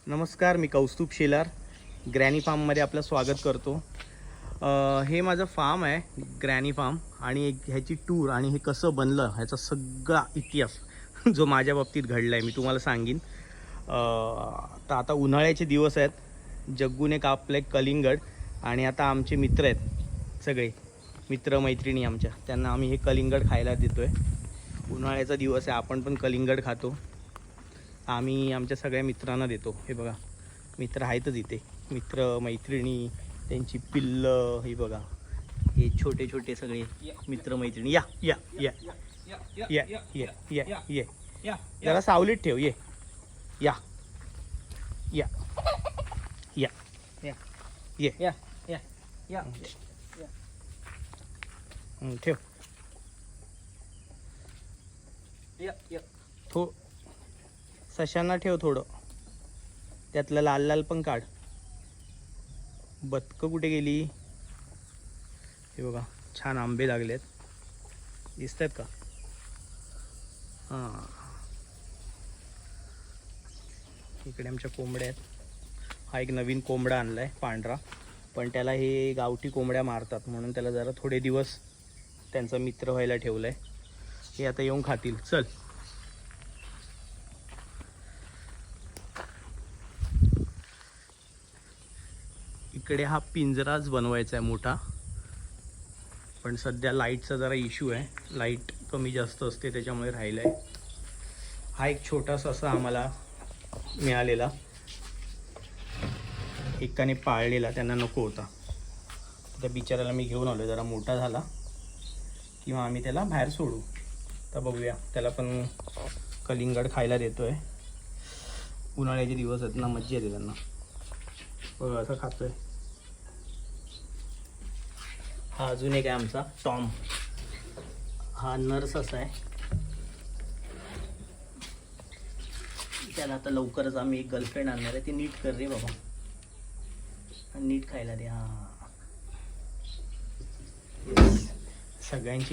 नमस्कार, मी कौस्तुभ शेलार ग्रॅनी फार्ममध्ये आपलं स्वागत करतो। हे माझं फार्म आहे ग्रॅनी फार्म आणि ह्याची टूर आणि हे कसं बनलं ह्याचा सगळा इतिहास जो माझ्या बाबतीत घडला आहे मी तुम्हाला सांगीन। तर आता उन्हाळ्याचे दिवस आहेत, जग्गूने कापले कलिंगड आणि आता आमचे मित्र आहेत सगळे मित्र मैत्रिणी आमच्या, त्यांना आम्ही हे कलिंगड खायला देतोय। उन्हाळ्याचा दिवस आहे, आपण पण कलिंगड खातो। आम्ही आमच्या सगळ्या मित्रांना देतो। हे बघा मित्र आहेतच इथे, मित्र मैत्रिणी त्यांची पिल्लं, हे बघा हे छोटे छोटे सगळे मित्र मैत्रिणी। या या या या या या या जरा सावलीत ठेव, ये या या या ये या या या ठेव या या थो सशांना ठेव, थोडं त्यातलं लाल लाल पण काढ। बदकं कुठे गेली? हे बघा छान आंबे लागलेत, दिसतात का? हां, इकडे आमच्या कोंबड्या आहेत। हा एक नवीन कोंबडा आणलाय पांढरा, पण त्याला हे गावठी कोंबड्या मारतात म्हणून त्याला जरा थोडे दिवस त्यांचा मित्र व्हायला ठेवलाय। हे आता येऊन खातील। चल इकडे हा पिंजराच बनवायचा आहे मोठा, पण सध्या लाईटचा जरा इश्यू आहे, लाईट कमी जास्त असते त्याच्यामुळे राहिला आहे। हा एक छोटासा असा आम्हाला मिळालेला, एकाने पाळलेला, त्यांना नको होता, त्या बिचाराला मी घेऊन आलो। जरा मोठा झाला किंवा आम्ही त्याला बाहेर सोडू। तर बघूया, त्याला पण कलिंगड खायला देतोय। उन्हाळ्याचे दिवस आहेत ना, मज्जा येते त्यांना। बघा असं खातोय। हा अजून एक आहे आमचा टॉम, हा नर्स असा आहे। त्याला आता लवकरच आम्ही एक गर्लफ्रेंड आणणार आहे, ती नीट कर रे बाबा, नीट खायला दे। हा सगळ्यांची